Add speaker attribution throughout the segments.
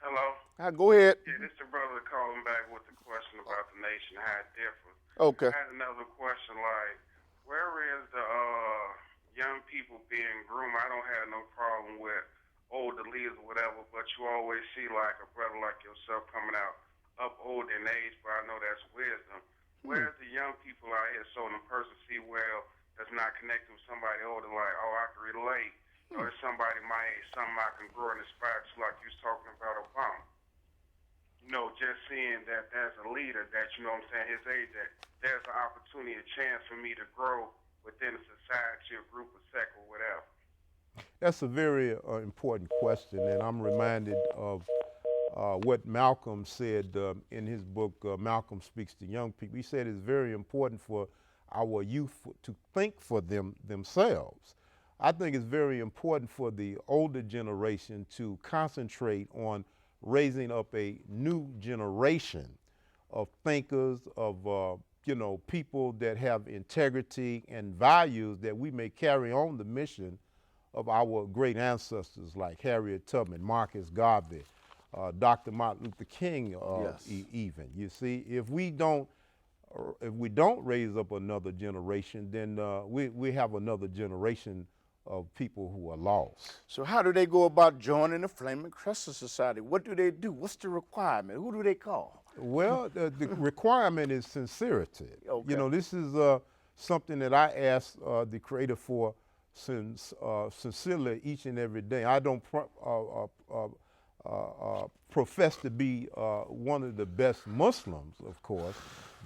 Speaker 1: Hello?
Speaker 2: Go ahead.
Speaker 1: Yeah, this the brother calling back with the question about the nation, how it differs.
Speaker 2: Okay.
Speaker 1: I had another question like, where is the young people being groomed? I don't have no problem with older leaders or whatever, but you always see like a brother like yourself coming out up old in age, but I know that's wisdom.
Speaker 2: Hmm.
Speaker 1: Where's the young people out here so when a person see well that's not connected with somebody older, like, oh, I can relate. Or there's somebody my age, something I can grow and aspire to, like you was talking about Obama. Just seeing that there's a leader that, what I'm saying, his age, that there's an opportunity, a chance for me to grow within a society, a group, a sect, or whatever.
Speaker 3: That's a very important question, and I'm reminded of what Malcolm said in his book, Malcolm Speaks to Young People. He said it's very important for our youth to think for themselves. I think it's very important for the older generation to concentrate on raising up a new generation of thinkers, of people that have integrity and values that we may carry on the mission of our great ancestors like Harriet Tubman, Marcus Garvey, Dr. Martin Luther King,
Speaker 2: Yes.
Speaker 3: even. You see, if we don't raise up another generation, then we have another generation of people who are lost.
Speaker 2: So how do they go about joining the Flaming Crescent Society? What do they do? What's the requirement? Who do they call?
Speaker 3: Well, the requirement is sincerity.
Speaker 2: Okay.
Speaker 3: This is something that I ask the Creator for sincerely each and every day. I don't profess to be one of the best Muslims, of course,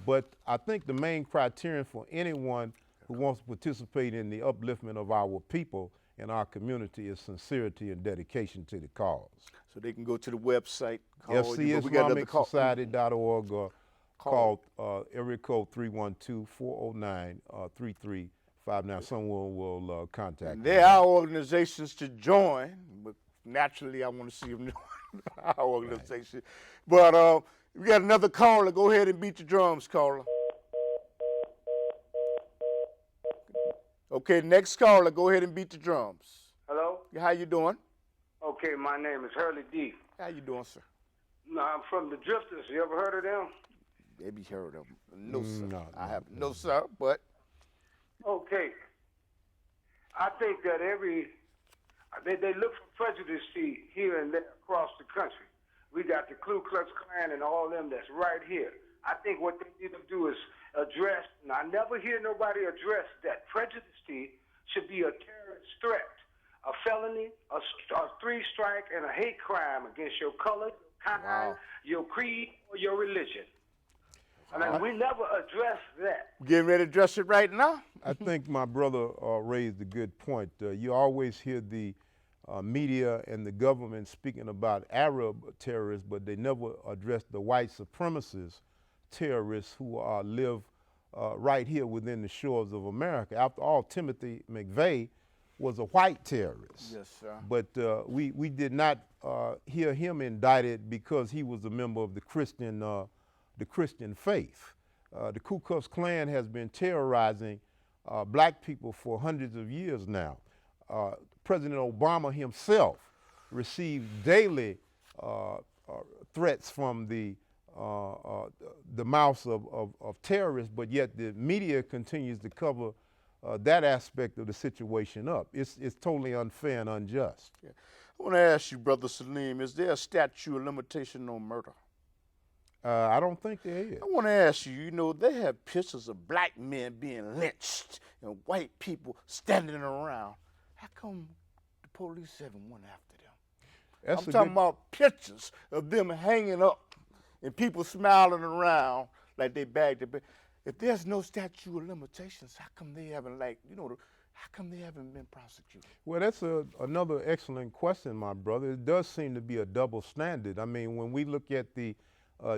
Speaker 3: but I think the main criterion for anyone who wants to participate in the upliftment of our people and our community is sincerity and dedication to the cause.
Speaker 2: So they can go to the website, call you, but we got another call.
Speaker 3: FCIslamicsociety.org or call area code 312-409-3359. Someone will contact you.
Speaker 2: There are organizations to join, but naturally I want to see them join our organization. Right. But we got another caller. Go ahead and beat the drums, caller. Okay, next caller, go ahead and beat the drums.
Speaker 4: Hello?
Speaker 2: How you doing?
Speaker 4: Okay, my name is Hurley D.
Speaker 2: How you doing, sir?
Speaker 4: No, I'm from the Drifters. You ever heard of them?
Speaker 2: Maybe heard of them. No, sir.
Speaker 3: No,
Speaker 2: I have no, sir, but.
Speaker 4: Okay. I think that they look for prejudice here and there across the country. We got the Ku Klux Klan and all them that's right here. I think what they need to do is address, and I never hear nobody address that prejudice should be a terrorist threat, a felony, a 3-strike, and a hate crime against your color, your kind, your creed, or your religion. And we never address that.
Speaker 2: Getting ready to address it right now?
Speaker 3: I think my brother raised a good point. You always hear the media and the government speaking about Arab terrorists, but they never address the white supremacist terrorists who live right here within the shores of America. After all, Timothy McVeigh was a white terrorist.
Speaker 2: Yes, sir.
Speaker 3: But we did not hear him indicted because he was a member of the Christian faith. The Ku Klux Klan has been terrorizing black people for hundreds of years now. President Obama himself received daily threats from the mouths of terrorists, but yet the media continues to cover that aspect of the situation up. It's totally unfair and unjust.
Speaker 2: Yeah. I want to ask you, Brother Salim, is there a statute of limitation on murder?
Speaker 3: I don't think there is.
Speaker 2: I want to ask you, they have pictures of black men being lynched and white people standing around. How come the police haven't went after them? I'm talking about pictures of them hanging up and people smiling around like they bagged it. If there's no statute of limitations, how come they haven't, how come they haven't been prosecuted?
Speaker 3: Well, that's another excellent question, my brother. It does seem to be a double standard. I mean, when we look at the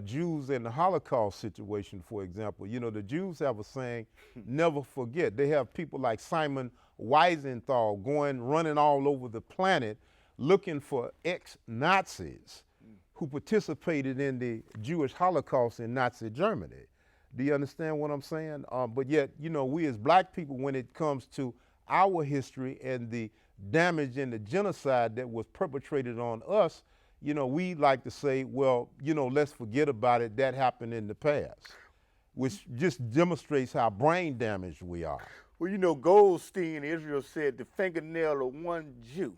Speaker 3: Jews in the Holocaust situation, for example, the Jews have a saying, never forget. They have people like Simon Wiesenthal running all over the planet looking for ex-Nazis who participated in the Jewish Holocaust in Nazi Germany. Do you understand what I'm saying? But yet, we as black people, when it comes to our history and the damage and the genocide that was perpetrated on us, you know, we like to say, well, you know, let's forget about it. That happened in the past, which just demonstrates how brain damaged we are.
Speaker 2: Well, you know, Goldstein, Israel said the fingernail of one Jew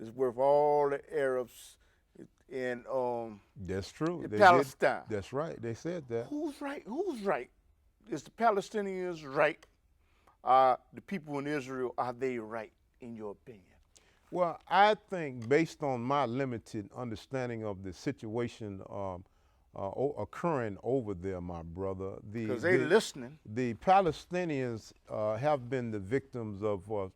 Speaker 2: is worth all the Arabs in
Speaker 3: That's true.
Speaker 2: in
Speaker 3: They
Speaker 2: Palestine.
Speaker 3: That's right. They said that.
Speaker 2: Who's right? Who's right? Is the Palestinians right? The people in Israel, are they right, in your opinion?
Speaker 3: Well, I think based on my limited understanding of the situation occurring over there, my brother,
Speaker 2: Because they listening.
Speaker 3: The Palestinians have been the victims of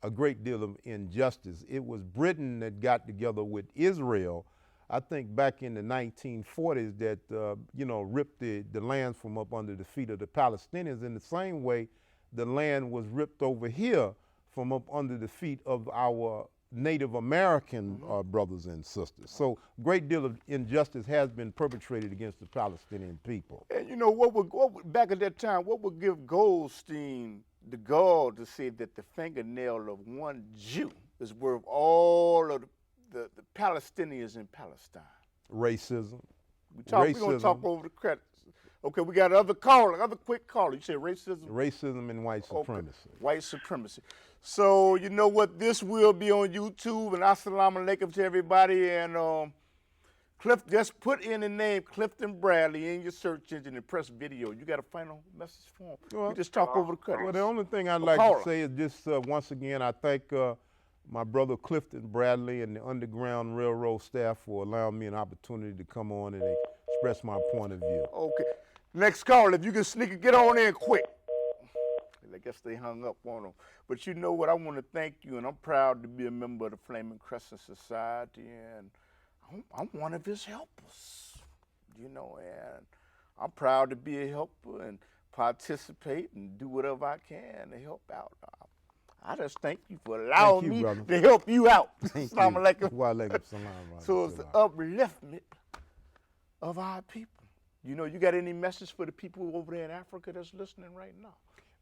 Speaker 3: a great deal of injustice. It was Britain that got together with Israel, I think back in the 1940s, that you know, ripped the land from up under the feet of the Palestinians. In the same way, the land was ripped over here from up under the feet of our Native American brothers and sisters. So a great deal of injustice has been perpetrated against the Palestinian people.
Speaker 2: And you know, what would back at that time, what would give Goldstein the gall to say that the fingernail of one Jew is worth all of the Palestinians in Palestine?
Speaker 3: Racism.
Speaker 2: We're going to talk over the credits. Okay, we got another quick caller. You said racism?
Speaker 3: Racism and white supremacy.
Speaker 2: Okay. White supremacy. So, you know what? This will be on YouTube, and assalamu alaikum to everybody. And Cliff, just put in the name Clifton Bradley in your search engine and press video. You got a final message for him?
Speaker 3: Well,
Speaker 2: we just talk over the credits.
Speaker 3: Well, the only thing I'd like to say is just once again, I thank my brother Clifton Bradley and the Underground Railroad staff for allowing me an opportunity to come on and express my point of view.
Speaker 2: Okay. Next call, if you can sneak it, get on in quick. I guess they hung up on them. But you know what? I want to thank you, and I'm proud to be a member of the Flaming Crescent Society, and I'm one of his helpers, you know, and I'm proud to be a helper and participate and do whatever I can to help out. I just thank you for allowing me to help you out.
Speaker 3: Assalamu alaikum. Wa alaikum salam.
Speaker 2: So it's the upliftment of our people. You know, you got any message for the people over there in Africa that's listening right now?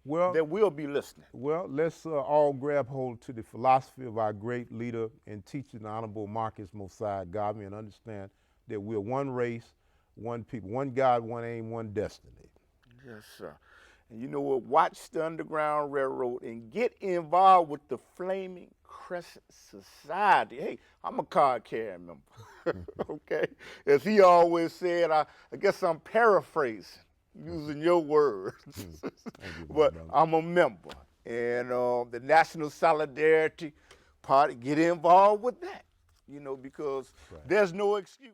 Speaker 3: Well,
Speaker 2: that will be listening.
Speaker 3: Well, let's all grab hold to the philosophy of our great leader and teacher, the Honorable Marcus Mosiah Garvey, and understand that we're one race, one people, one God, one aim, one destiny.
Speaker 2: Yes, sir. And you know what? Watch the Underground Railroad and get involved with the Flaming Crescent Society. Hey, I'm a card carrying member. Okay? As he always said, I guess I'm paraphrasing, using your words. But I'm a member. And the National Solidarity Party, get involved with that, you know, because there's no excuse.